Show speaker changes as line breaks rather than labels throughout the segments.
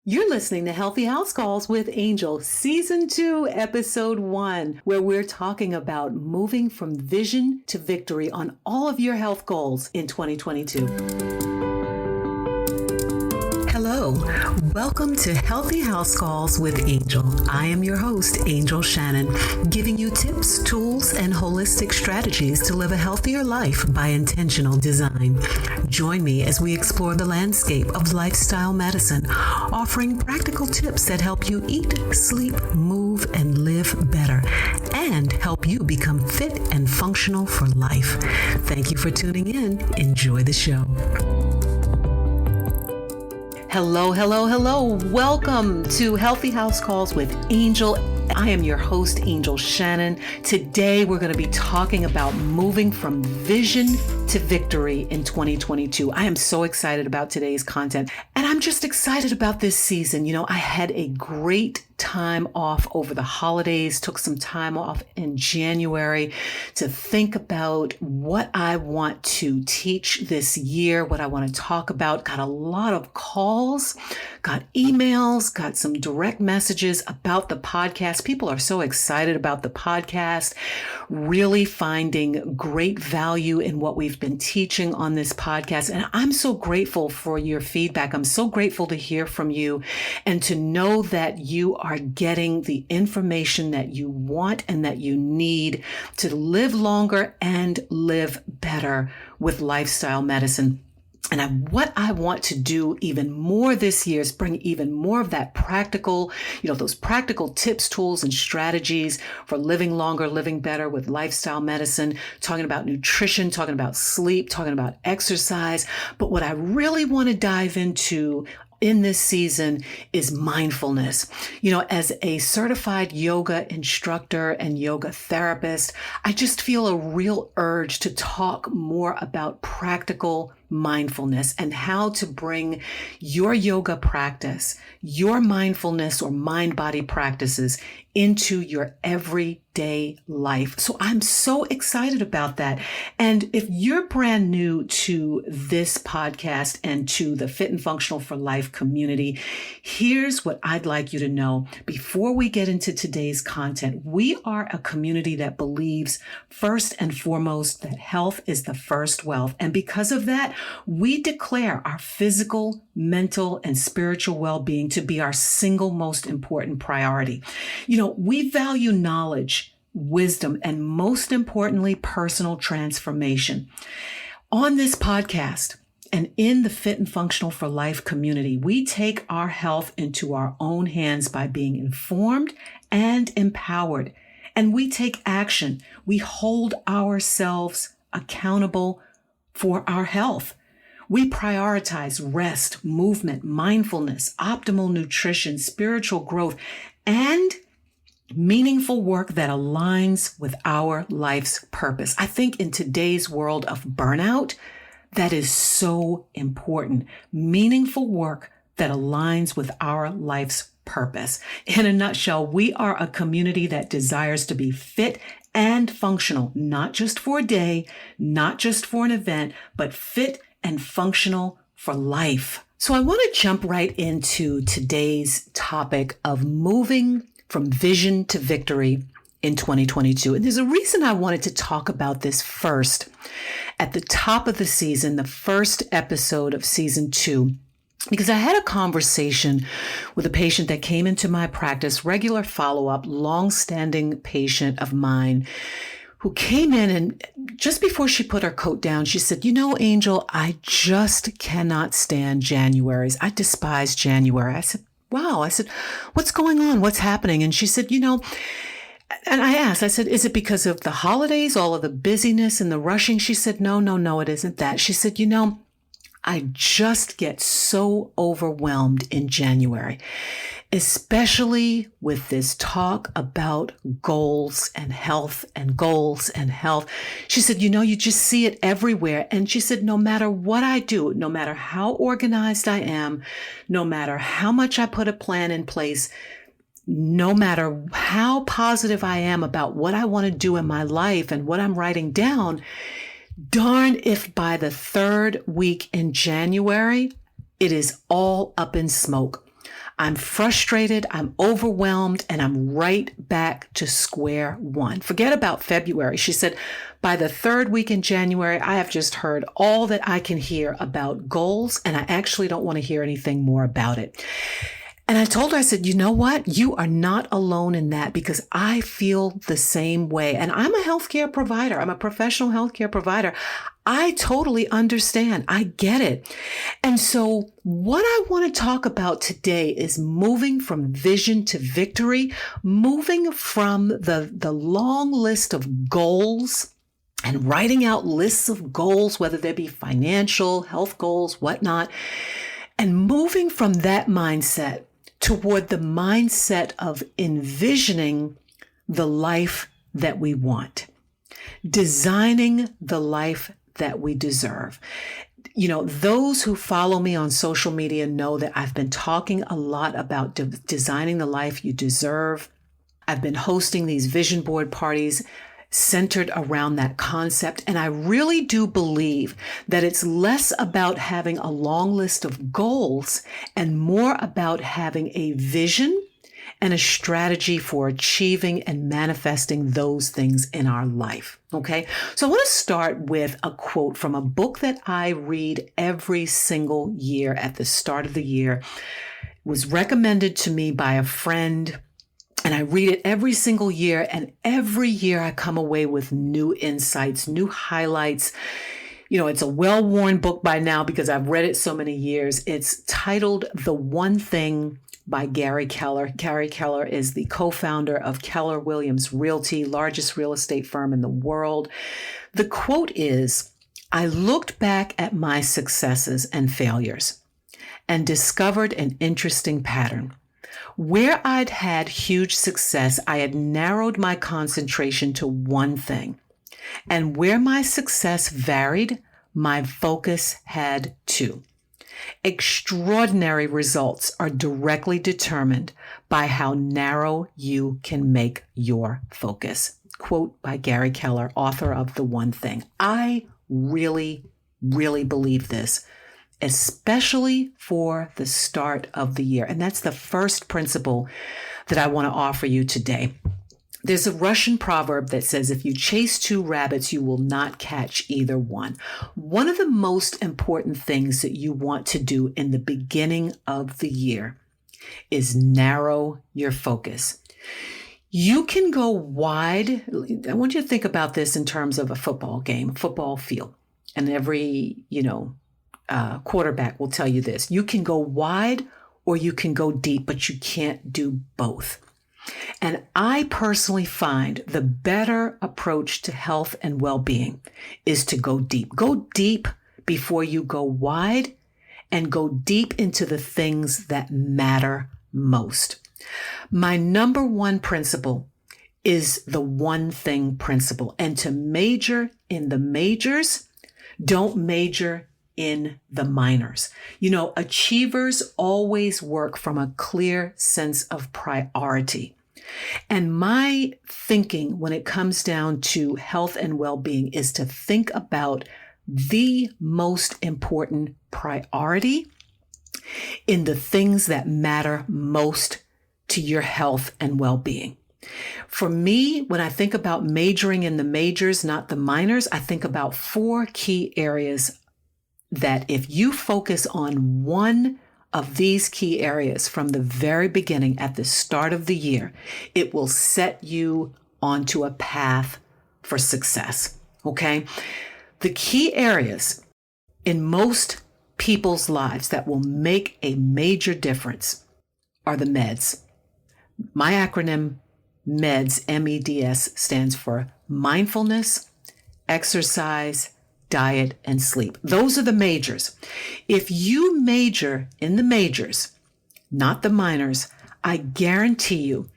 You're listening to Healthy House Calls with Angel, Season 2, Episode 1, where we're talking about moving from vision to victory on all of your health goals in 2022. Hello, welcome to Healthy House Calls with Angel. I am your host, Angel Shannon, giving you tips, tools, and holistic strategies to live a healthier life by intentional design. Join me as we explore the landscape of lifestyle medicine, offering practical tips that help you eat, sleep, move, and live better, and help you become fit and functional for life. Thank you for tuning in. Enjoy the show. Hello. Welcome to Healthy House Calls with Angel. I am your host, Angel Shannon. Today, we're going to be talking about moving from vision to victory in 2022. I am so excited about today's content, and I'm just excited about this season. You know, I had a great time off over the holidays, took some time off in January to think about what I want to teach this year, what I want to talk about. Got a lot of calls, got emails, got some direct messages about the podcast. People are so excited about the podcast, really finding great value in what we've been teaching on this podcast. And I'm so grateful for your feedback. I'm so grateful to hear from you and to know that you are getting the information that you want and that you need to live longer and live better with lifestyle medicine. And what I want to do even more this year is bring even more of that practical, those practical tips, tools, and strategies for living longer, living better with lifestyle medicine, talking about nutrition, talking about sleep, talking about exercise. But what I really want to dive into in this season is mindfulness. As a certified yoga instructor and yoga therapist, I just feel a real urge to talk more about practical mindfulness and how to bring your yoga practice, your mindfulness or mind-body practices into your everyday life. So I'm so excited about that. And if you're brand new to this podcast and to the Fit and Functional for Life community, here's what I'd like you to know. Before we get into today's content, we are a community that believes first and foremost that health is the first wealth. And because of that, we declare our physical, mental, and spiritual well-being to be our single most important priority. We value knowledge, wisdom, and most importantly, personal transformation. On this podcast and in the Fit and Functional for Life community, we take our health into our own hands by being informed and empowered. And we take action. We hold ourselves accountable for our health. We prioritize rest, movement, mindfulness, optimal nutrition, spiritual growth, and meaningful work that aligns with our life's purpose. I think in today's world of burnout, that is so important. Meaningful work that aligns with our life's purpose. In a nutshell, we are a community that desires to be fit and functional, not just for a day, not just for an event, but fit and functional for life. So I want to jump right into today's topic of moving from vision to victory in 2022. And there's a reason I wanted to talk about this first. At the top of the season, the first episode of season 2, because I had a conversation with a patient that came into my practice, regular follow-up, long-standing patient of mine, who came in and just before she put her coat down, she said, Angel, I just cannot stand Januaries. I despise January. I said, wow. I said, what's going on? What's happening? And she said, and I asked, I said, is it because of the holidays, all of the busyness and the rushing? She said, no, it isn't that. She said, I just get so overwhelmed in January, especially with this talk about goals and health and goals and health. She said, you just see it everywhere. And she said, no matter what I do, no matter how organized I am, no matter how much I put a plan in place, no matter how positive I am about what I want to do in my life and what I'm writing down, darn if by the third week in January, it is all up in smoke. I'm frustrated, I'm overwhelmed, and I'm right back to square one. Forget about February. She said, by the third week in January, I have just heard all that I can hear about goals, and I actually don't want to hear anything more about it. And I told her, I said, you know what? You are not alone in that, because I feel the same way. And I'm a healthcare provider. I'm a professional healthcare provider. I totally understand. I get it. And so what I want to talk about today is moving from vision to victory, moving from the long list of goals and writing out lists of goals, whether they be financial, health goals, whatnot, and moving from that mindset toward the mindset of envisioning the life that we want, designing the life that we deserve. You know, those who follow me on social media know that I've been talking a lot about designing the life you deserve. I've been hosting these vision board parties centered around that concept. And I really do believe that it's less about having a long list of goals and more about having a vision and a strategy for achieving and manifesting those things in our life. Okay. So I want to start with a quote from a book that I read every single year at the start of the year. It was recommended to me by a friend, and I read it every single year, and every year I come away with new insights, new highlights. You know, it's a well-worn book by now because I've read it so many years. It's titled The One Thing by Gary Keller. Gary Keller is the co-founder of Keller Williams Realty, largest real estate firm in the world. The quote is, "I looked back at my successes and failures and discovered an interesting pattern. Where I'd had huge success, I had narrowed my concentration to one thing. And where my success varied, my focus had too. Extraordinary results are directly determined by how narrow you can make your focus." Quote by Gary Keller, author of The One Thing. I really, really believe this, especially for the start of the year. And that's the first principle that I want to offer you today. There's a Russian proverb that says, if you chase two rabbits, you will not catch either one. One of the most important things that you want to do in the beginning of the year is narrow your focus. You can go wide. I want you to think about this in terms of a football game, a football field. And every, quarterback will tell you this. You can go wide or you can go deep, but you can't do both. And I personally find the better approach to health and well-being is to go deep. Go deep before you go wide, and go deep into the things that matter most. My number one principle is the one thing principle. And to major in the majors, don't major in the minors. You know, achievers always work from a clear sense of priority. And my thinking when it comes down to health and well-being is to think about the most important priority in the things that matter most to your health and well-being. For me, when I think about majoring in the majors, not the minors, I think about 4 key areas that if you focus on one of these key areas from the very beginning at the start of the year, it will set you onto a path for success. Okay? The key areas in most people's lives that will make a major difference are the meds. My acronym MEDS, MEDS, stands for mindfulness, exercise, diet, and sleep. Those are the majors. If you major in the majors, not the minors, I guarantee you,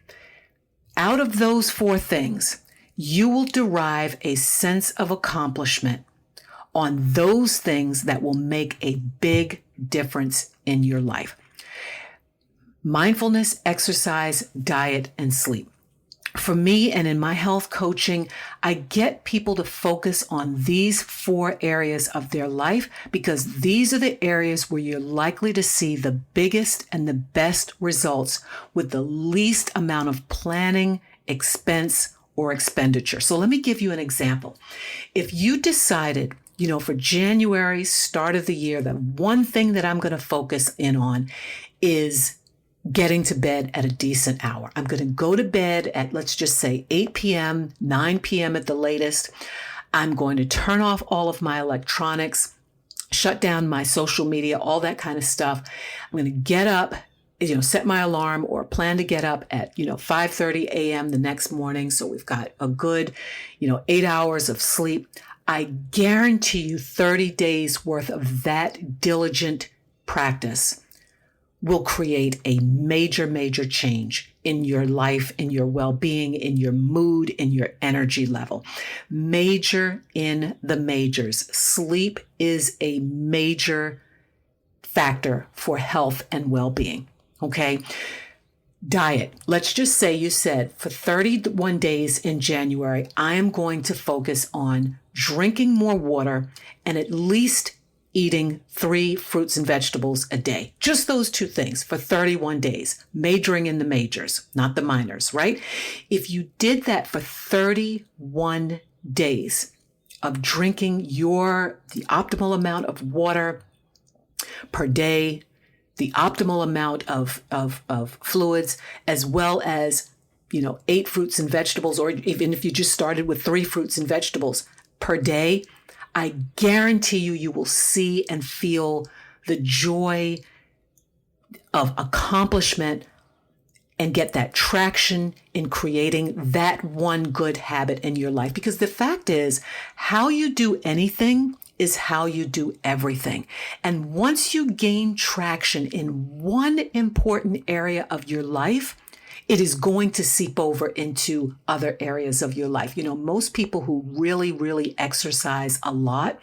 out of those 4 things, you will derive a sense of accomplishment on those things that will make a big difference in your life. Mindfulness, exercise, diet, and sleep. For me and in my health coaching, I get people to focus on these 4 areas of their life because these are the areas where you're likely to see the biggest and the best results with the least amount of planning, expense, or expenditure. So let me give you an example. If you decided, for January, start of the year, the one thing that I'm going to focus in on is getting to bed at a decent hour. I'm going to go to bed at, let's just say 8 p.m., 9 p.m. at the latest. I'm going to turn off all of my electronics, shut down my social media, all that kind of stuff. I'm going to get up, set my alarm or plan to get up at, 5:30 a.m. the next morning. So we've got a good, 8 hours of sleep. I guarantee you 30 days worth of that diligent practice will create a major, major change in your life, in your well-being, in your mood, in your energy level. Major in the majors. Sleep is a major factor for health and well-being. Okay. Diet. Let's just say you said for 31 days in January, I am going to focus on drinking more water and at least eating 3 fruits and vegetables a day. Just those 2 things for 31 days, majoring in the majors, not the minors, right? If you did that for 31 days of drinking the optimal amount of water per day, the optimal amount of fluids, as well as, 8 fruits and vegetables, or even if you just started with 3 fruits and vegetables per day, I guarantee you will see and feel the joy of accomplishment and get that traction in creating that one good habit in your life. Because the fact is, how you do anything is how you do everything. And once you gain traction in one important area of your life, it is going to seep over into other areas of your life. Most people who really, really exercise a lot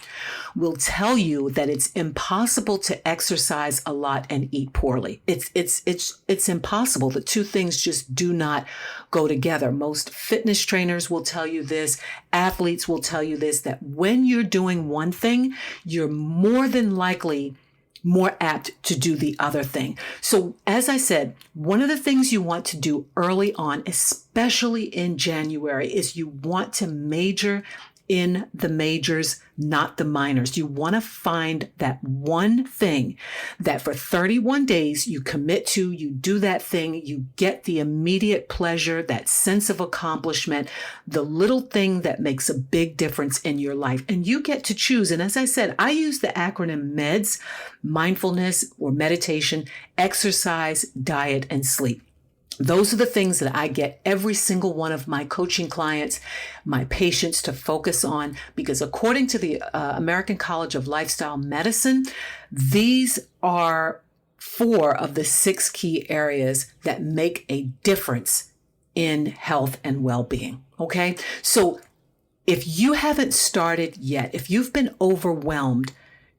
will tell you that it's impossible to exercise a lot and eat poorly. It's impossible. The 2 things just do not go together. Most fitness trainers will tell you this. Athletes will tell you this, that when you're doing one thing, you're more than likely more apt to do the other thing. So as I said, one of the things you want to do early on, especially in January, is you want to major in the majors, not the minors. You want to find that one thing that for 31 days you commit to, you do that thing, you get the immediate pleasure, that sense of accomplishment, the little thing that makes a big difference in your life. And you get to choose. And as I said, I use the acronym MEDS, mindfulness or meditation, exercise, diet, and sleep. Those are the things that I get every single one of my coaching clients, my patients to focus on, because according to the American College of Lifestyle Medicine, these are 4 of the 6 key areas that make a difference in health and well-being. Okay. So if you haven't started yet, if you've been overwhelmed,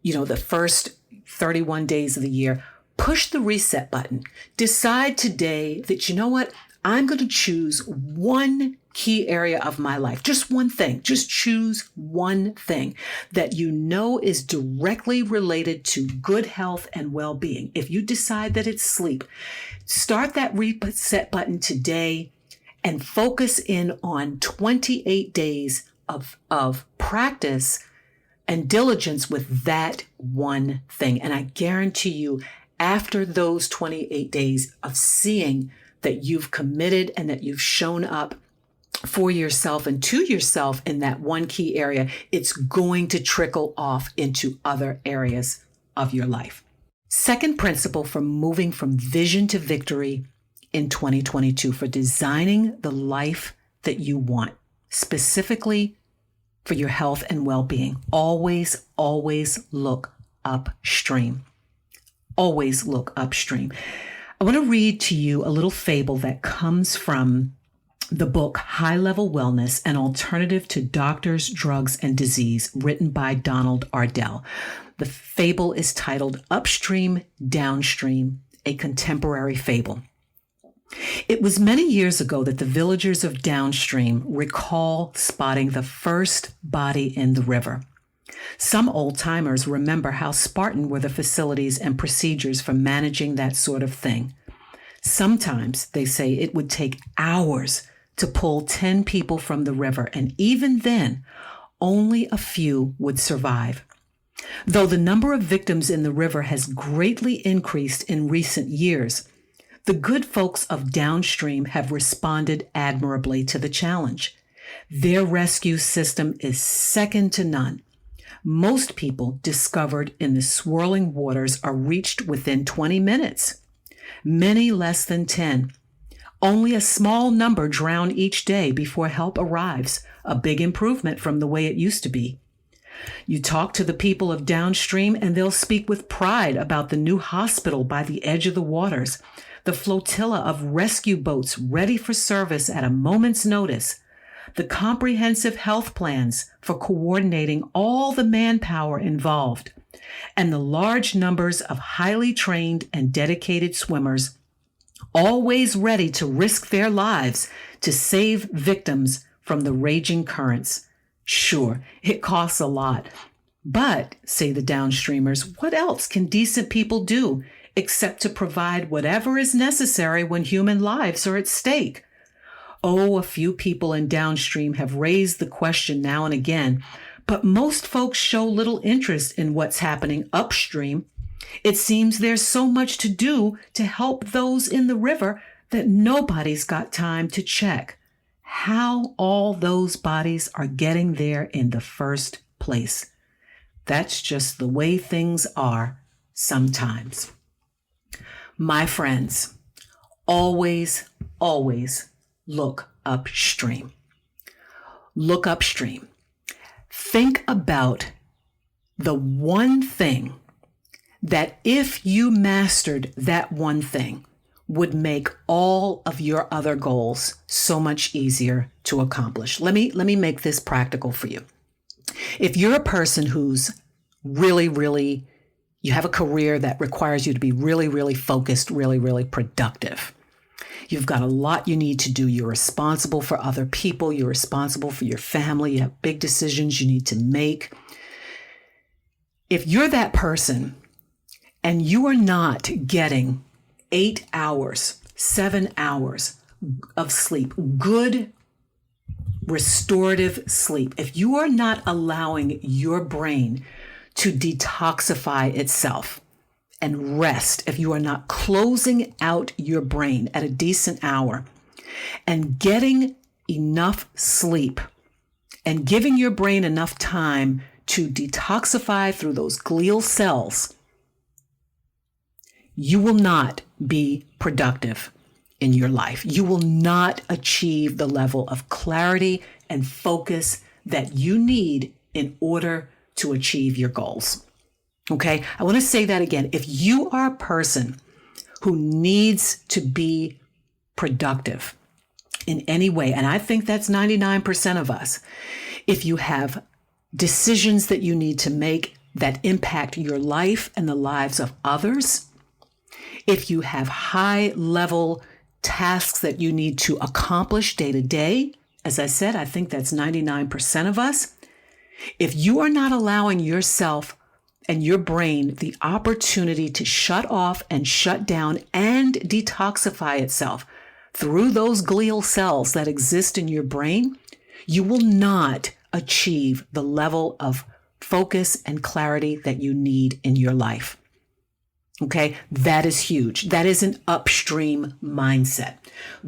the first 31 days of the year, push the reset button. Decide today that, I'm going to choose one key area of my life, just one thing. Just choose one thing that is directly related to good health and well-being. If you decide that it's sleep, start that reset button today and focus in on 28 days of practice and diligence with that one thing. And I guarantee you, after those 28 days of seeing that you've committed and that you've shown up for yourself and to yourself in that one key area, it's going to trickle off into other areas of your life. Second principle for moving from vision to victory in 2022, for designing the life that you want, specifically for your health and well-being. Always, always look upstream. Always look upstream. I want to read to you a little fable that comes from the book High Level Wellness, an Alternative to Doctors, Drugs, and Disease, written by Donald Ardell. The fable is titled Upstream, Downstream, a Contemporary Fable. It was many years ago that the villagers of downstream recall spotting the first body in the river. Some old-timers remember how Spartan were the facilities and procedures for managing that sort of thing. Sometimes, they say, it would take hours to pull 10 people from the river, and even then, only a few would survive. Though the number of victims in the river has greatly increased in recent years, the good folks of downstream have responded admirably to the challenge. Their rescue system is second to none. Most people discovered in the swirling waters are reached within 20 minutes, many less than 10. Only a small number drown each day before help arrives, a big improvement from the way it used to be. You talk to the people of downstream and they'll speak with pride about the new hospital by the edge of the waters, the flotilla of rescue boats ready for service at a moment's notice, the comprehensive health plans for coordinating all the manpower involved, and the large numbers of highly trained and dedicated swimmers, always ready to risk their lives to save victims from the raging currents. Sure, it costs a lot, but, say the downstreamers, what else can decent people do except to provide whatever is necessary when human lives are at stake? Oh, a few people in downstream have raised the question now and again, but most folks show little interest in what's happening upstream. It seems there's so much to do to help those in the river that nobody's got time to check how all those bodies are getting there in the first place. That's just the way things are sometimes. My friends, always, always look upstream. Look upstream. Think about the one thing that if you mastered that one thing would make all of your other goals so much easier to accomplish. Let me make this practical for you. If you're a person who's really, you have a career that requires you to be really focused, really productive. You've got a lot you need to do. You're responsible for other people. You're responsible for your family. You have big decisions you need to make. If you're that person and you are not getting 8 hours, 7 hours of sleep, good restorative sleep, if you are not allowing your brain to detoxify itself and rest, if you are not closing out your brain at a decent hour and getting enough sleep and giving your brain enough time to detoxify through those glial cells, you will not be productive in your life. You will not achieve the level of clarity and focus that you need in order to achieve your goals. Okay, I want to say that again. If you are a person who needs to be productive in any way, and I think that's 99% of us, if you have decisions that you need to make that impact your life and the lives of others, if you have high-level tasks that you need to accomplish day to day, as I said, I think that's 99% of us. If you are not allowing yourself and your brain the opportunity to shut off and shut down and detoxify itself through those glial cells that exist in your brain, you will not achieve the level of focus and clarity that you need in your life. Okay, that is huge. That is an upstream mindset.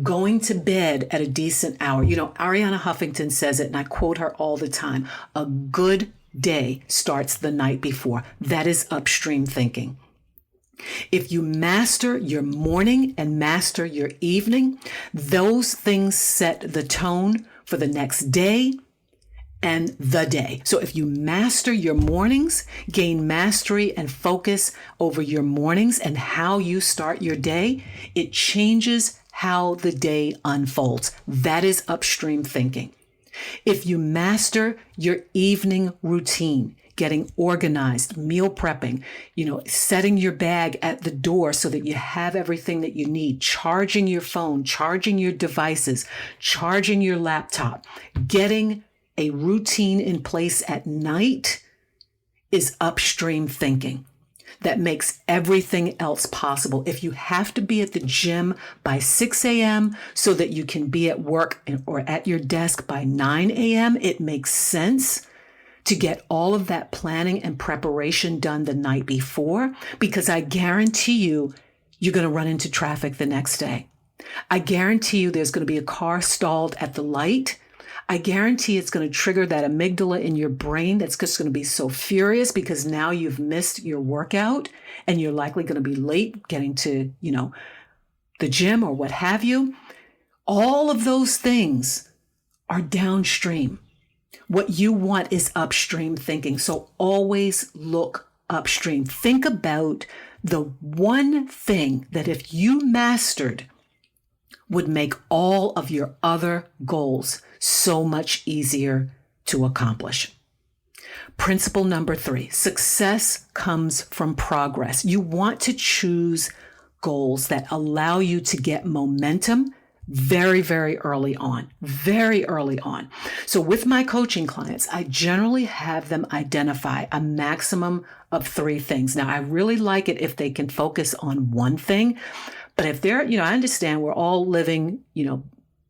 Going to bed at a decent hour. You know, Arianna Huffington says it, and I quote her all the time. A good day starts the night before. That is upstream thinking. If you master your morning and master your evening, those things set the tone for the next day and the day. So if you master your mornings, gain mastery and focus over your mornings and how you start your day, it changes how the day unfolds. That is upstream thinking. If you master your evening routine, getting organized, meal prepping, setting your bag at the door so that you have everything that you need, charging your phone, charging your devices, charging your laptop, getting a routine in place at night is upstream thinking that makes everything else possible. If you have to be at the gym by 6 a.m. so that you can be at work or at your desk by 9 a.m., it makes sense to get all of that planning and preparation done the night before, because I guarantee you, you're going to run into traffic the next day. I guarantee you there's going to be a car stalled at the light. I guarantee it's going to trigger that amygdala in your brain that's just going to be so furious because now you've missed your workout and you're likely going to be late getting to, the gym or what have you. All of those things are downstream. What you want is upstream thinking. So always look upstream. Think about the one thing that if you mastered would make all of your other goals so much easier to accomplish. Principle number 3, success comes from progress. You want to choose goals that allow you to get momentum very, very early on, So with my coaching clients, I generally have them identify a maximum of 3 things. Now, I really like it if they can focus on one thing. But if they're, I understand we're all living,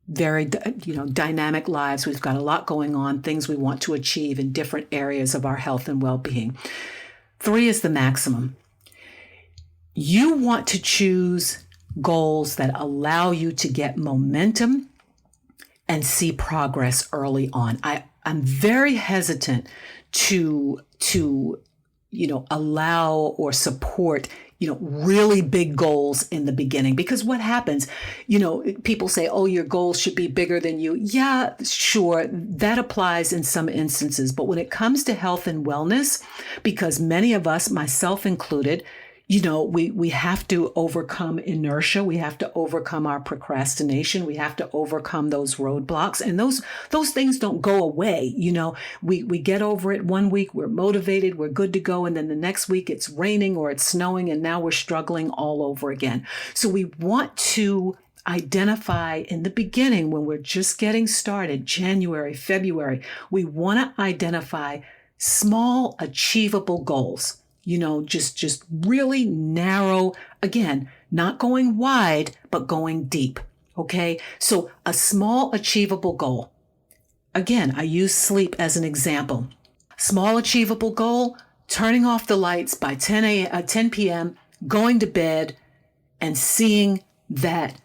very, dynamic lives. We've got a lot going on, things we want to achieve in different areas of our health and well-being. 3 is the maximum. You want to choose goals that allow you to get momentum and see progress early on. I'm very hesitant to allow or support really big goals in the beginning, because what happens, people say, oh, your goals should be bigger than you. Yeah, sure. That applies in some instances. But when it comes to health and wellness, because many of us, myself included, we have to overcome inertia. We have to overcome our procrastination. We have to overcome those roadblocks. And those things don't go away. We get over it one week, we're motivated, we're good to go. And then the next week it's raining or it's snowing and now we're struggling all over again. So we want to identify in the beginning when we're just getting started, January, February, we want to identify small, achievable goals. Just really narrow, again, not going wide, but going deep. Okay. So a small achievable goal. Again, I use sleep as an example. Small achievable goal, turning off the lights by 10 p.m., going to bed and seeing that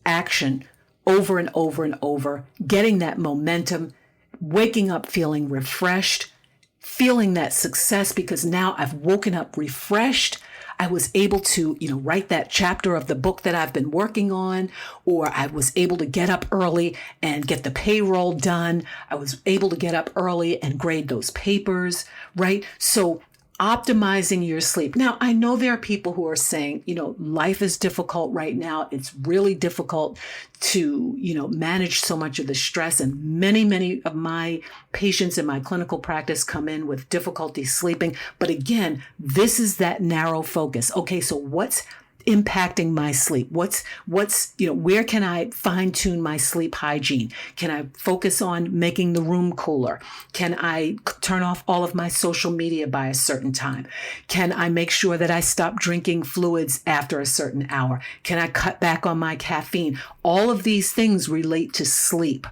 action over and over and over, getting that momentum, waking up feeling refreshed, feeling that success because now I've woken up refreshed. I was able to, write that chapter of the book that I've been working on, or I was able to get up early and get the payroll done. I was able to get up early and grade those papers, right? So optimizing your sleep. Now, I know there are people who are saying, life is difficult right now. It's really difficult to, manage so much of the stress. And many of my patients in my clinical practice come in with difficulty sleeping. But again, this is that narrow focus. Okay, so what's impacting my sleep? What's where can I fine tune my sleep hygiene? Can I focus on making the room cooler? Can I turn off all of my social media by a certain time? Can I make sure that I stop drinking fluids after a certain hour? Can I cut back on my caffeine? All of these things relate to sleep.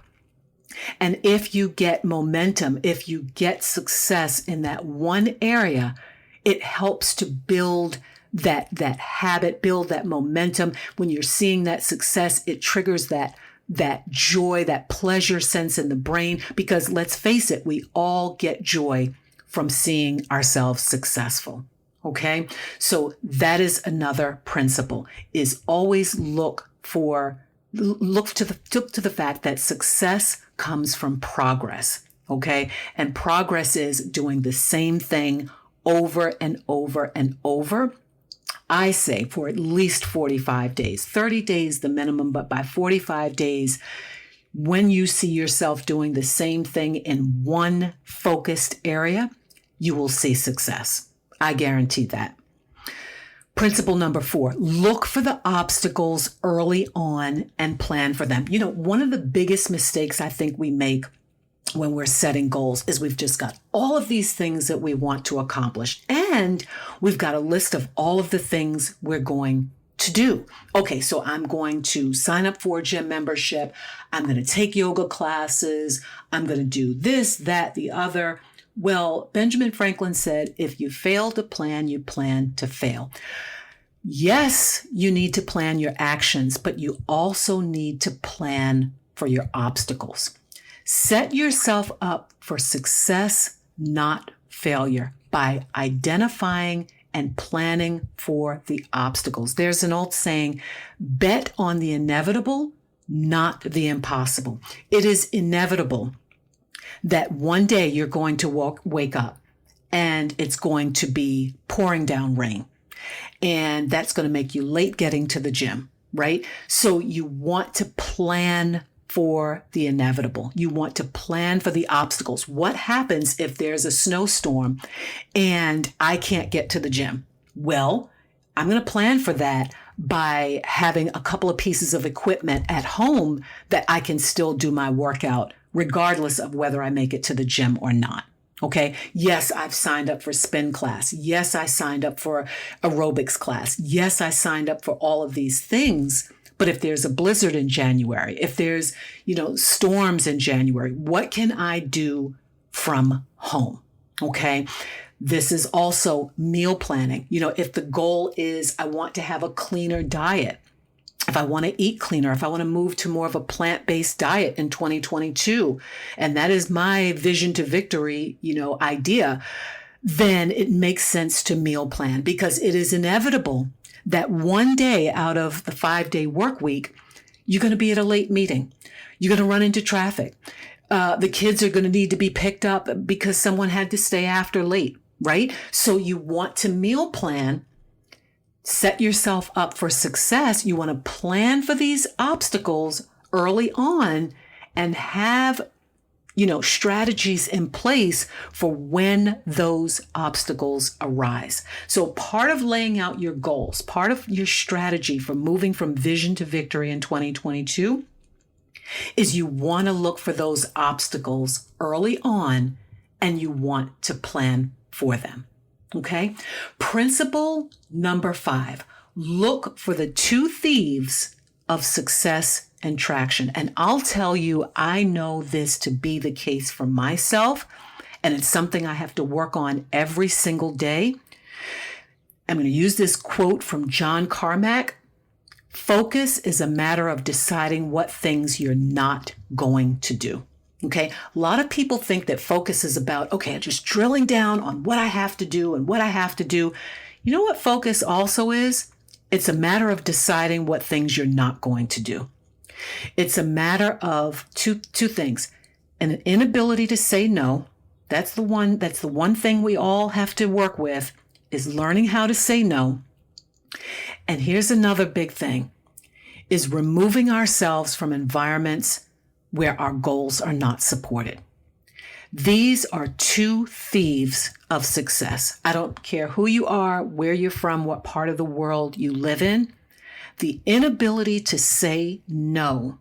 And if you get momentum, if you get success in that one area, it helps to build that habit, build that momentum. When you're seeing that success, it triggers that joy, that pleasure sense in the brain, because let's face it, we all get joy from seeing ourselves successful. Okay. So that is another principle, is always look to the fact that success comes from progress. Okay. And progress is doing the same thing over and over and over. I say for at least 45 days, 30 days, the minimum, but by 45 days, when you see yourself doing the same thing in one focused area, you will see success. I guarantee that. Principle number 4, look for the obstacles early on and plan for them. One of the biggest mistakes I think we make when we're setting goals is we've just got all of these things that we want to accomplish, and we've got a list of all of the things we're going to do. Okay, so I'm going to sign up for a gym membership. I'm going to take yoga classes. I'm going to do this, that, the other. Well, Benjamin Franklin said, if you fail to plan, you plan to fail. Yes, you need to plan your actions, but you also need to plan for your obstacles. Set yourself up for success, not failure, by identifying and planning for the obstacles. There's an old saying, bet on the inevitable, not the impossible. It is inevitable that one day you're going to wake up and it's going to be pouring down rain. And that's going to make you late getting to the gym, right? So you want to plan for the inevitable. You want to plan for the obstacles. What happens if there's a snowstorm and I can't get to the gym? Well, I'm going to plan for that by having a couple of pieces of equipment at home that I can still do my workout regardless of whether I make it to the gym or not. Okay. Yes, I've signed up for spin class. Yes, I signed up for aerobics class. Yes, I signed up for all of these things. But if there's a blizzard in January, if there's, storms in January, what can I do from home? Okay. This is also meal planning. If the goal is I want to have a cleaner diet, if I want to eat cleaner, if I want to move to more of a plant-based diet in 2022, and that is my vision to victory, idea, then it makes sense to meal plan, because it is inevitable that one day out of the 5-day work week, you're going to be at a late meeting. You're going to run into traffic. The kids are going to need to be picked up because someone had to stay after late, right? So you want to meal plan, set yourself up for success. You want to plan for these obstacles early on and have, strategies in place for when those obstacles arise. So part of laying out your goals, part of your strategy for moving from vision to victory in 2022 is you want to look for those obstacles early on and you want to plan for them. Okay. Principle number 5, look for the 2 thieves of success and traction. And I'll tell you, I know this to be the case for myself, and it's something I have to work on every single day. I'm going to use this quote from John Carmack. Focus is a matter of deciding what things you're not going to do. Okay. A lot of people think that focus is about, just drilling down on what I have to do and what I have to do. You know what focus also is? It's a matter of deciding what things you're not going to do. It's a matter of two things. An inability to say no. That's the one thing we all have to work with, is learning how to say no. And here's another big thing, is removing ourselves from environments where our goals are not supported. These are 2 thieves of success. I don't care who you are, where you're from, what part of the world you live in. The inability to say no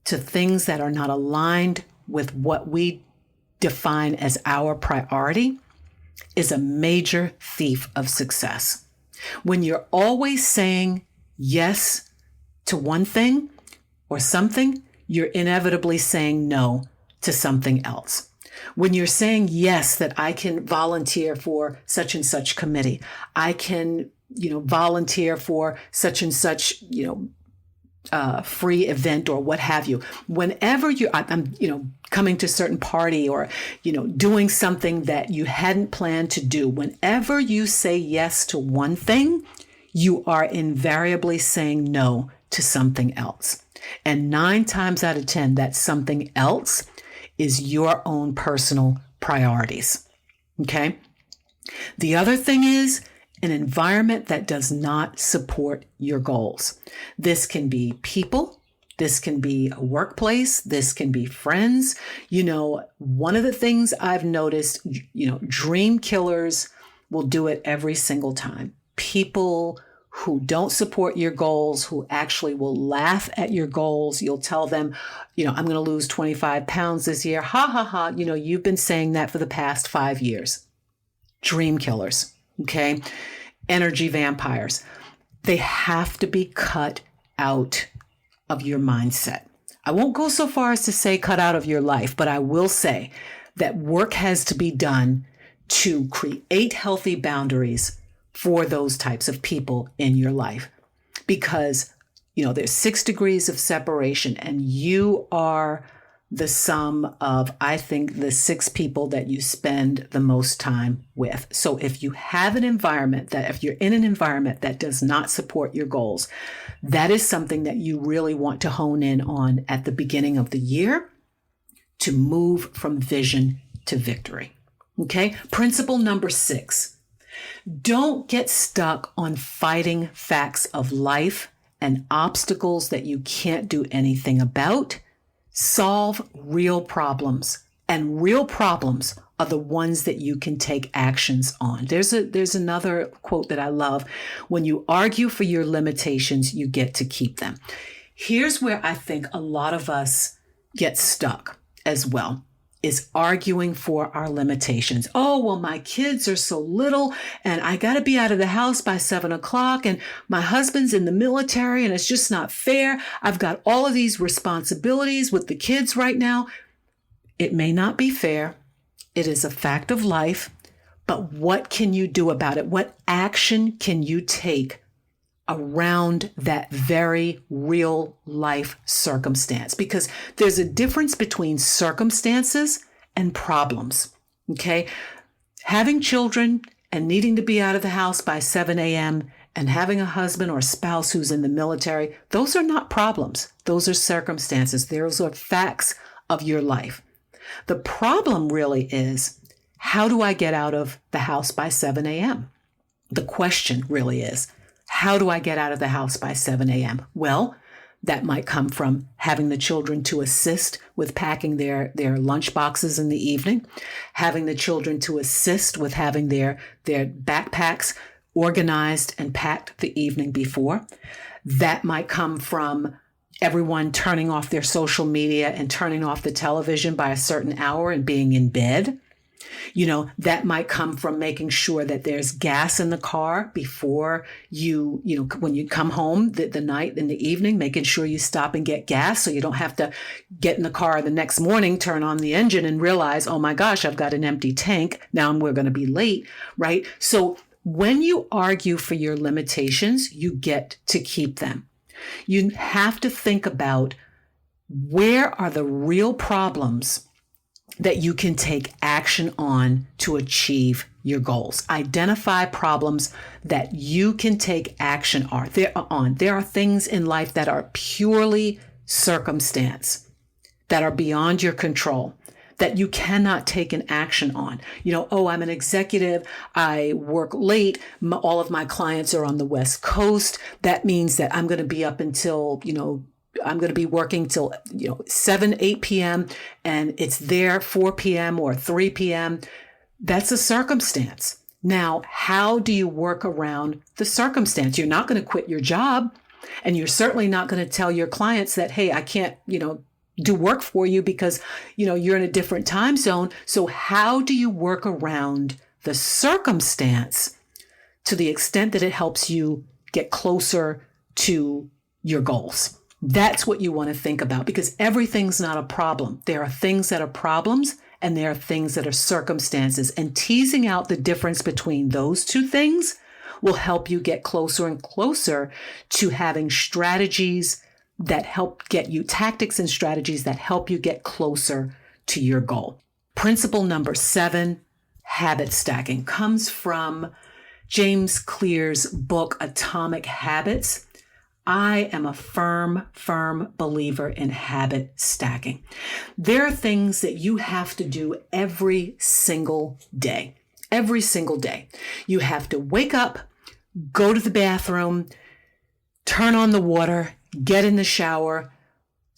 to things that are not aligned with what we define as our priority is a major thief of success. When you're always saying yes to one thing or something, you're inevitably saying no to something else. When you're saying yes, that I can volunteer for such and such committee, I can, volunteer for such and such, free event or what have you. Whenever I'm coming to a certain party or, doing something that you hadn't planned to do, whenever you say yes to one thing, you are invariably saying no to something else. And 9 times out of 10, that something else is your own personal priorities. Okay. The other thing is an environment that does not support your goals. This can be people, This can be a workplace. This can be friends. One of the things I've noticed, dream killers will do it every single time. People who don't support your goals, who actually will laugh at your goals. You'll tell them, I'm going to lose 25 pounds this year. Ha, ha, ha. You've been saying that for the past 5 years. Dream killers, okay? Energy vampires. They have to be cut out of your mindset. I won't go so far as to say cut out of your life, but I will say that work has to be done to create healthy boundaries for those types of people in your life. Because, there's 6 degrees of separation, and you are the sum of, I think, the 6 people that you spend the most time with. So if you're in an environment that does not support your goals, that is something that you really want to hone in on at the beginning of the year to move from vision to victory. Okay. Principle number 6. Don't get stuck on fighting facts of life and obstacles that you can't do anything about. Solve real problems, and real problems are the ones that you can take actions on. There's another quote that I love. When you argue for your limitations, you get to keep them. Here's where I think a lot of us get stuck as well, is arguing for our limitations. Oh, well, my kids are so little and I got to be out of the house by 7:00 and my husband's in the military and it's just not fair. I've got all of these responsibilities with the kids right now. It may not be fair. It is a fact of life, but what can you do about it? What action can you take around that very real life circumstance? Because there's a difference between circumstances and problems, okay? Having children and needing to be out of the house by 7 a.m. and having a husband or spouse who's in the military, those are not problems. Those are circumstances. Those are facts of your life. The problem really is, how do I get out of the house by 7 a.m.? The question really is, how do I get out of the house by 7 a.m.? Well, that might come from having the children to assist with packing their lunch boxes in the evening, having the children to assist with having their backpacks organized and packed the evening before. That might come from everyone turning off their social media and turning off the television by a certain hour and being in bed. That might come from making sure that there's gas in the car before when you come home the night in the evening, making sure you stop and get gas so you don't have to get in the car the next morning, turn on the engine and realize, oh my gosh, I've got an empty tank. Now we're going to be late, right? So when you argue for your limitations, you get to keep them. You have to think about, where are the real problems that you can take action on to achieve your goals. Identify problems that you can take action on. There are things in life that are purely circumstance, that are beyond your control, that you cannot take an action on. I'm an executive. I work late. All of my clients are on the West Coast. That means that I'm going to be up until, I'm going to be working till 7, 8 p.m. and it's there 4 p.m. or 3 p.m. That's a circumstance. Now, how do you work around the circumstance? You're not going to quit your job, and you're certainly not going to tell your clients that, hey, I can't, do work for you because, you're in a different time zone. So how do you work around the circumstance to the extent that it helps you get closer to your goals? That's what you want to think about, because everything's not a problem. There are things that are problems and there are things that are circumstances, and teasing out the difference between those two things will help you get closer and closer to having strategies that help get you, tactics and strategies that help you get closer to your goal. Principle number 7, habit stacking, comes from James Clear's book, Atomic Habits. I am a firm believer in habit stacking. There are things that you have to do every single day. Every single day. You have to wake up, go to the bathroom, turn on the water, get in the shower,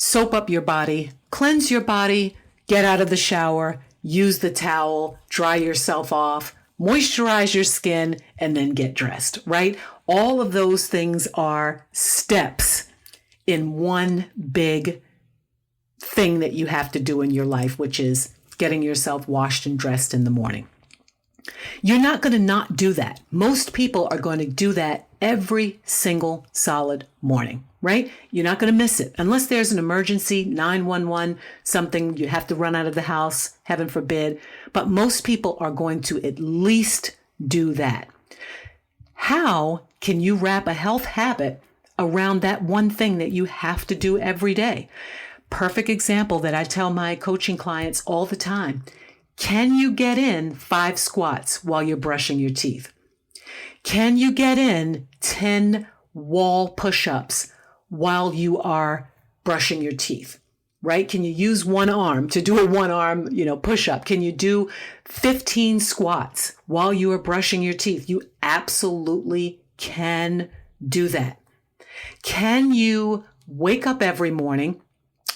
soap up your body, cleanse your body, get out of the shower, use the towel, dry yourself off, moisturize your skin, and then get dressed, right? All of those things are steps in one big thing that you have to do in your life, which is getting yourself washed and dressed in the morning. You're not going to not do that. Most people are going to do that every single solid morning, right? You're not going to miss it unless there's an emergency, 911, something you have to run out of the house, heaven forbid. But most people are going to at least do that. How can you wrap a health habit around that one thing that you have to do every day? Perfect example that I tell my coaching clients all the time. Can you get in 5 squats while you're brushing your teeth? Can you get in 10 wall push-ups while you are brushing your teeth, right? Can you use one arm to do a one-arm, push-up? Can you do 15 squats while you are brushing your teeth? You absolutely can do that. Can you wake up every morning,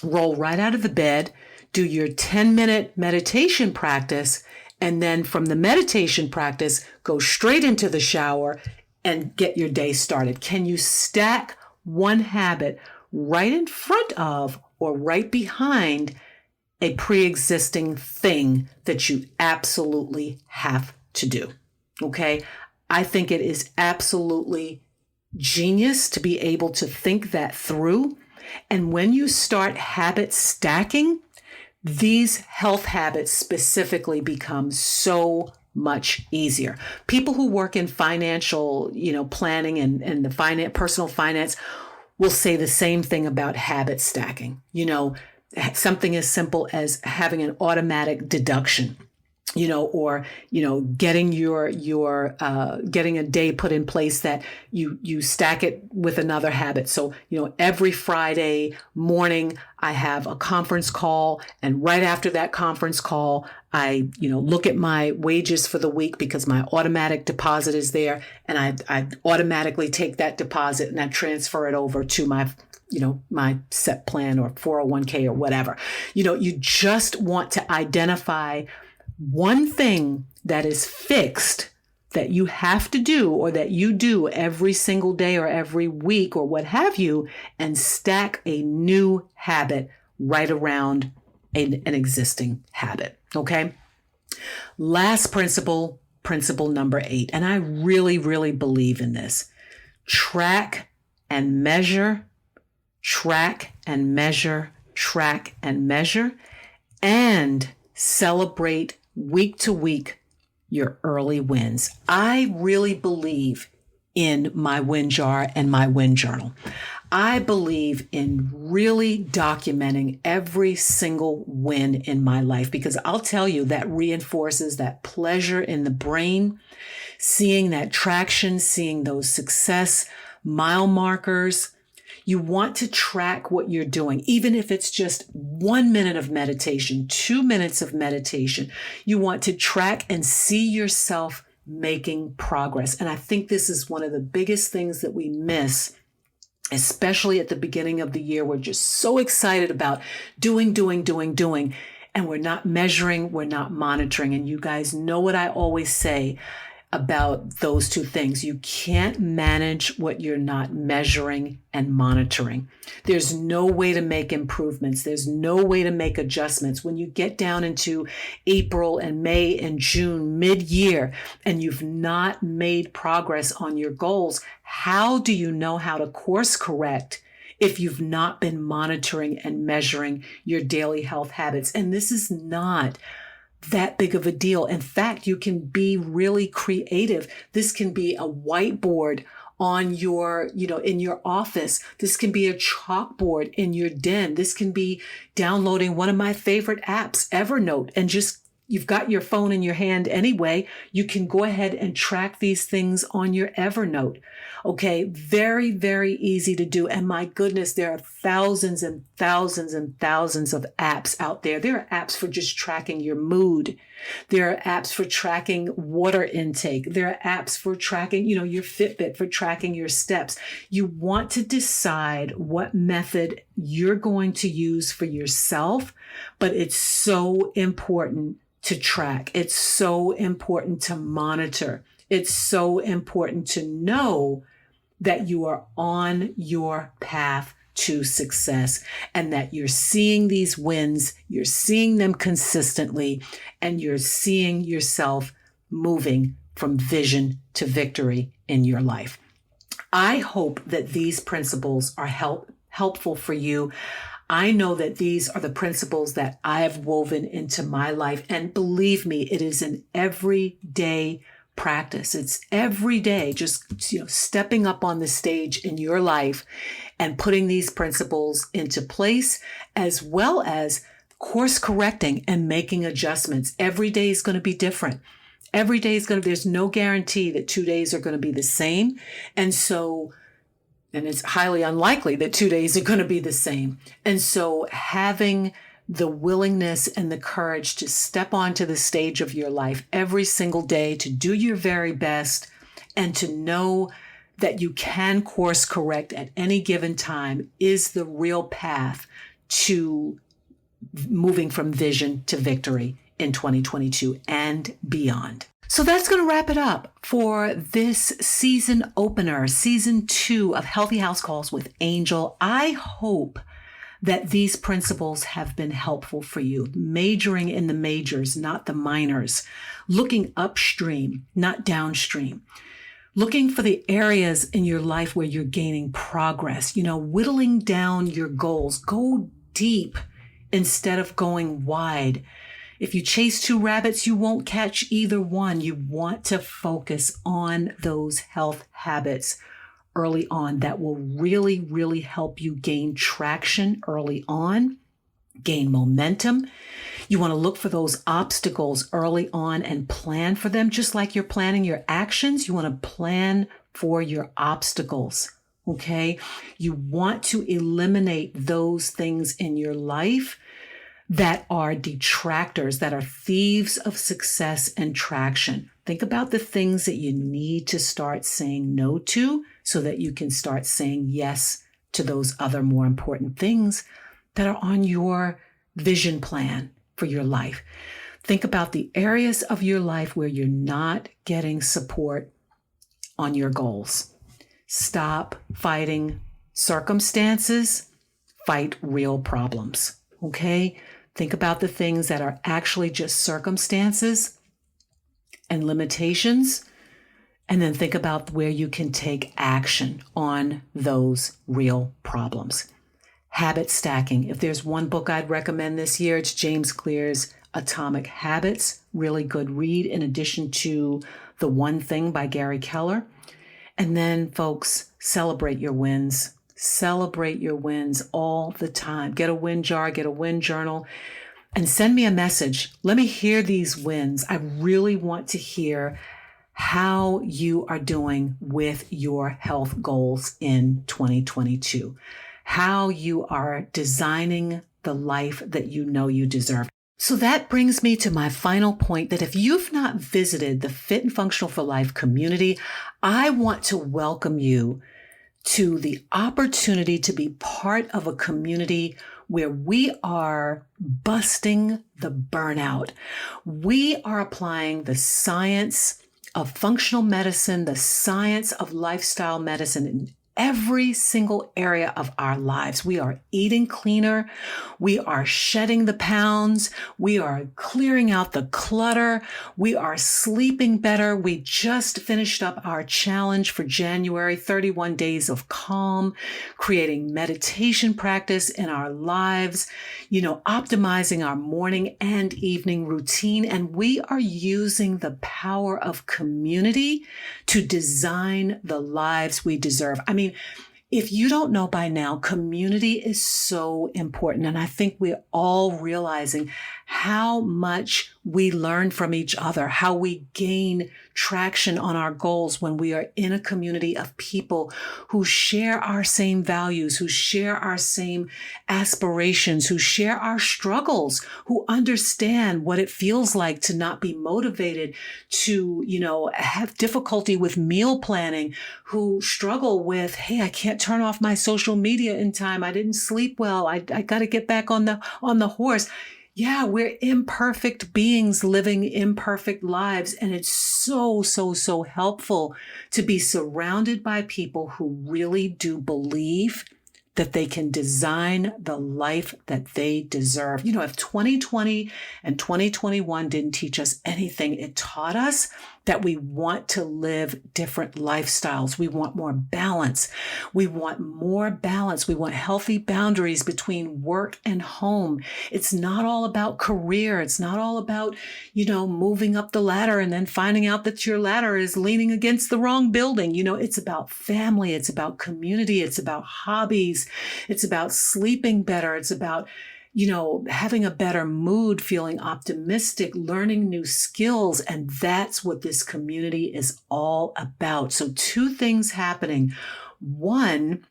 roll right out of the bed, do your 10-minute meditation practice, and then from the meditation practice, go straight into the shower and get your day started? Can you stack one habit right in front of or right behind a pre-existing thing that you absolutely have to do? Okay. I think it is absolutely genius to be able to think that through. And when you start habit stacking, these health habits specifically become so much easier. People who work in financial, planning and the personal finance will say the same thing about habit stacking. Something as simple as having an automatic deduction, or getting getting a day put in place that you stack it with another habit. So, every Friday morning I have a conference call, and right after that conference call, I, look at my wages for the week because my automatic deposit is there, and I automatically take that deposit and I transfer it over to my my SEP plan or 401k or whatever. You just want to identify one thing that is fixed that you have to do or that you do every single day or every week or what have you, and stack a new habit right around an existing habit. Okay. Last principle number 8. And I really, really believe in this. Track and measure, track and measure, track and measure, and celebrate week to week your early wins. I really believe in my win jar and my win journal. I believe in really documenting every single win in my life, because I'll tell you that reinforces that pleasure in the brain, seeing that traction, seeing those success mile markers. You want to track what you're doing, even if it's just 1 minute of meditation, 2 minutes of meditation. You want to track and see yourself making progress. And I think this is one of the biggest things that we miss, especially at the beginning of the year. We're just so excited about doing, and we're not measuring, we're not monitoring. And you guys know what I always say about those two things. You can't manage what you're not measuring and monitoring. There's no way to make improvements. There's no way to make adjustments. When you get down into April and May and June, mid-year, and you've not made progress on your goals, how do you know how to course correct if you've not been monitoring and measuring your daily health habits? And this is not that big of a deal. In fact, you can be really creative. This can be a whiteboard on your, in your office. This can be a chalkboard in your den. This can be downloading one of my favorite apps, Evernote, and just you've got your phone in your hand anyway, you can go ahead and track these things on your Evernote. Okay, very, very easy to do. And my goodness, there are thousands and thousands and thousands of apps out there. There are apps for just tracking your mood. There are apps for tracking water intake. There are apps for tracking, your Fitbit, for tracking your steps. You want to decide what method you're going to use for yourself, but it's so important to track. It's so important to monitor. It's so important to know that you are on your path to success and that you're seeing these wins, you're seeing them consistently, and you're seeing yourself moving from vision to victory in your life. I hope that these principles are helpful for you. I know that these are the principles that I have woven into my life. And believe me, it is an everyday practice. It's every day, just stepping up on the stage in your life and putting these principles into place, as well as course correcting and making adjustments. Every day is going to be different. Every day is there's no guarantee that 2 days are going to be the same. And it's highly unlikely that 2 days are going to be the same. And so having the willingness and the courage to step onto the stage of your life every single day, to do your very best, and to know that you can course correct at any given time is the real path to moving from vision to victory in 2022 and beyond. So that's going to wrap it up for this season opener, season 2 of Healthy House Calls with Angel. I hope that these principles have been helpful for you, majoring in the majors, not the minors, looking upstream, not downstream, looking for the areas in your life where you're gaining progress, whittling down your goals. Go deep instead of going wide. If you chase 2 rabbits, you won't catch either one. You want to focus on those health habits early on that will really, really help you gain traction early on, gain momentum. You want to look for those obstacles early on and plan for them, just like you're planning your actions. You want to plan for your obstacles, okay? You want to eliminate those things in your life that are detractors, that are thieves of success and traction. Think about the things that you need to start saying no to so that you can start saying yes to those other more important things that are on your vision plan for your life. Think about the areas of your life where you're not getting support on your goals. Stop fighting circumstances, fight real problems, okay? Think about the things that are actually just circumstances and limitations, and then think about where you can take action on those real problems. Habit stacking. If there's one book I'd recommend this year, it's James Clear's Atomic Habits. Really good read, in addition to The One Thing by Gary Keller. And then, folks, celebrate your wins. Celebrate your wins all the time. Get a win jar, get a win journal, and send me a message. Let me hear these wins. I really want to hear how you are doing with your health goals in 2022, how you are designing the life that you know you deserve. So that brings me to my final point, that if you've not visited the Fit and Functional for Life community, I want to welcome you to the opportunity to be part of a community where we are busting the burnout. We are applying the science of functional medicine, the science of lifestyle medicine in every single area of our lives. We are eating cleaner. We are shedding the pounds. We are clearing out the clutter. We are sleeping better. We just finished up our challenge for January, 31 days of calm, creating meditation practice in our lives, optimizing our morning and evening routine. And we are using the power of community to design the lives we deserve. If you don't know by now, community is so important. And I think we're all realizing how much we learn from each other, how we gain traction on our goals when we are in a community of people who share our same values, who share our same aspirations, who share our struggles, who understand what it feels like to not be motivated, to, have difficulty with meal planning, who struggle with, hey, I can't turn off my social media in time. I didn't sleep well. I got to get back on the horse. Yeah, we're imperfect beings living imperfect lives. And it's so, so, so helpful to be surrounded by people who really do believe that they can design the life that they deserve. If 2020 and 2021 didn't teach us anything, it taught us that we want to live different lifestyles. We want more balance. We want more balance. We want healthy boundaries between work and home. It's not all about career. It's not all about, moving up the ladder and then finding out that your ladder is leaning against the wrong building. It's about family. It's about community. It's about hobbies. It's about sleeping better. It's about having a better mood, feeling optimistic, learning new skills. And that's what this community is all about. So 2 things happening. One,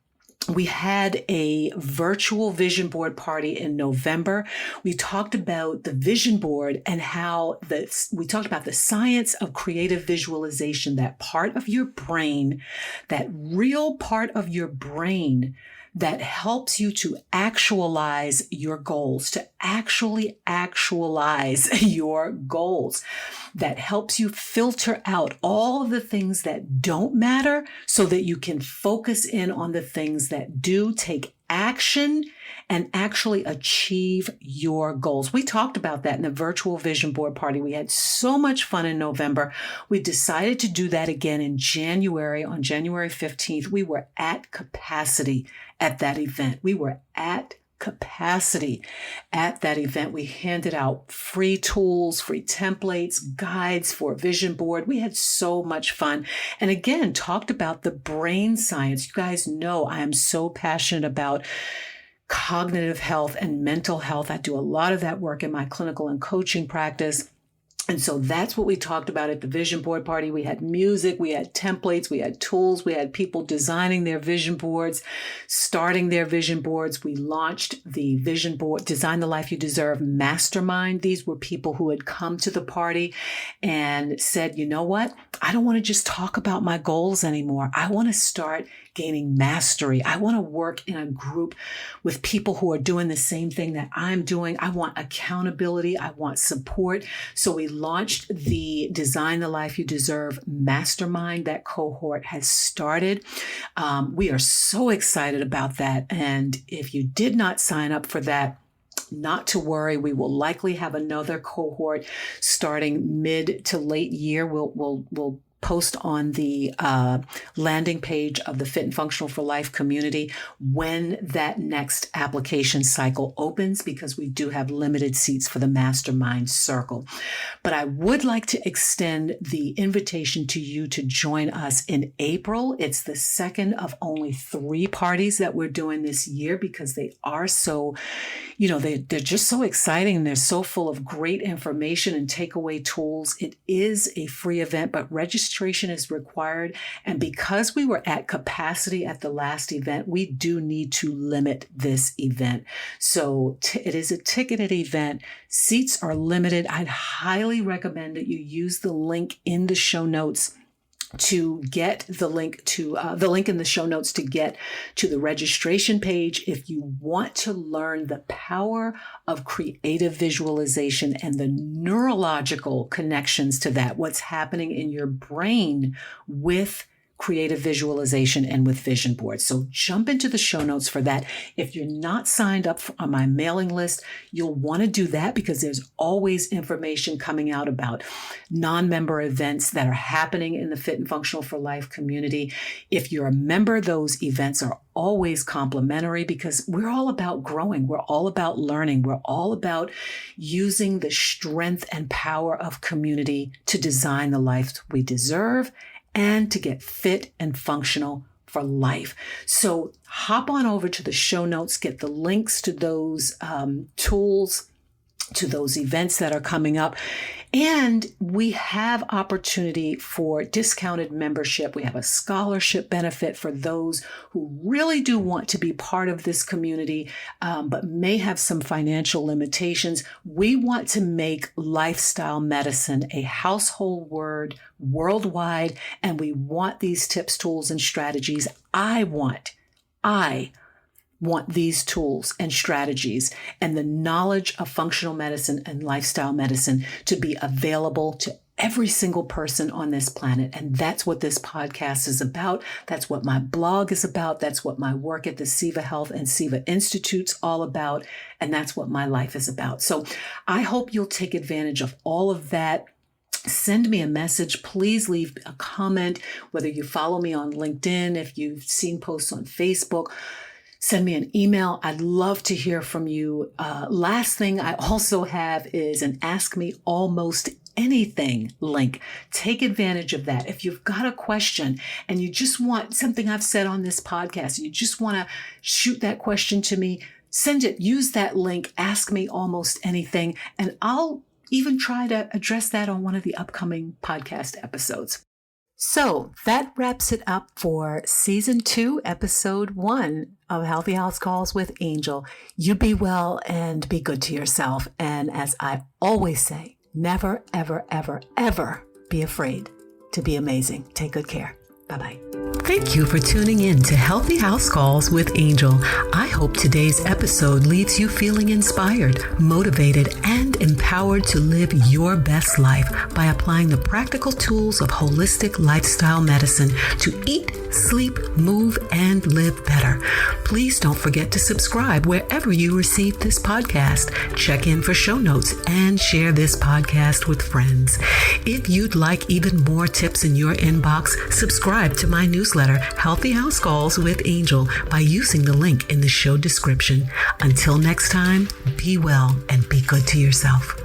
we had a virtual vision board party in November. We talked about the vision board and we talked about the science of creative visualization, that part of your brain, that real part of your brain that helps you to actualize your goals, to actually actualize your goals, that helps you filter out all of the things that don't matter so that you can focus in on the things that do, take action and actually achieve your goals. We talked about that in the virtual vision board party. We had so much fun in November. We decided to do that again in January. On January 15th, we were at capacity at that event. We were at capacity at that event. We handed out free tools, free templates, guides for vision board. We had so much fun. And again, talked about the brain science. You guys know I am so passionate about cognitive health and mental health. I do a lot of that work in my clinical and coaching practice. And so that's what we talked about at the vision board party. We had music, we had templates, we had tools, we had people designing their vision boards, starting their vision boards. We launched the vision board, Design the Life You Deserve Mastermind. These were people who had come to the party and said, you know what? I don't want to just talk about my goals anymore. I want to start gaining mastery. I want to work in a group with people who are doing the same thing that I'm doing. I want accountability. I want support. So we launched the Design the Life You Deserve Mastermind. That cohort has started. We are so excited about that. And if you did not sign up for that, not to worry. We will likely have another cohort starting mid to late year. We'll post on the landing page of the Fit and Functional for Life community when that next application cycle opens, because we do have limited seats for the mastermind circle. But I would like to extend the invitation to you to join us in April. It's the second of only 3 parties that we're doing this year, because they are so, they're just so exciting. They're so full of great information and takeaway tools. It is a free event, but registration is required. And because we were at capacity at the last event, we do need to limit this event. So it is a ticketed event. Seats are limited. I'd highly recommend that you use the link in the show notes to get the link in the show notes to get to the registration page if you want to learn the power of creative visualization and the neurological connections to that, what's happening in your brain with creative visualization and with vision boards. So jump into the show notes for that. If you're not signed up on my mailing list, you'll want to do that, because there's always information coming out about non-member events that are happening in the Fit and Functional for Life community. If you're a member, those events are always complimentary, because we're all about growing. We're all about learning. We're all about using the strength and power of community to design the life we deserve and to get fit and functional for life. So hop on over to the show notes, get the links to those tools to those events that are coming up. And we have opportunity for discounted membership. We have a scholarship benefit for those who really do want to be part of this community, but may have some financial limitations. We want to make lifestyle medicine a household word worldwide, and we want these tips, tools, and strategies. I want these tools and strategies and the knowledge of functional medicine and lifestyle medicine to be available to every single person on this planet. And that's what this podcast is about. That's what my blog is about. That's what my work at the Siva Health and Siva Institute's all about. And that's what my life is about. So I hope you'll take advantage of all of that. Send me a message. Please leave a comment, whether you follow me on LinkedIn, if you've seen posts on Facebook. Send me an email. I'd love to hear from you. Last thing I also have is an Ask Me Almost Anything link. Take advantage of that. If you've got a question and you just want something I've said on this podcast, you just want to shoot that question to me, send it. Use that link, Ask Me Almost Anything, and I'll even try to address that on one of the upcoming podcast episodes. So that wraps it up for Season 2, Episode 1 of Healthy House Calls with Angel. You be well and be good to yourself. And as I always say, never, ever, ever, ever be afraid to be amazing. Take good care. Bye-bye. Thank you for tuning in to Healthy House Calls with Angel. I hope today's episode leaves you feeling inspired, motivated, and empowered to live your best life by applying the practical tools of holistic lifestyle medicine to eat, sleep, move, and live better. Please don't forget to subscribe wherever you receive this podcast. Check in for show notes and share this podcast with friends. If you'd like even more tips in your inbox, subscribe to my newsletter, Healthy House Calls with Angel, by using the link in the show description. Until next time, be well and be good to yourself.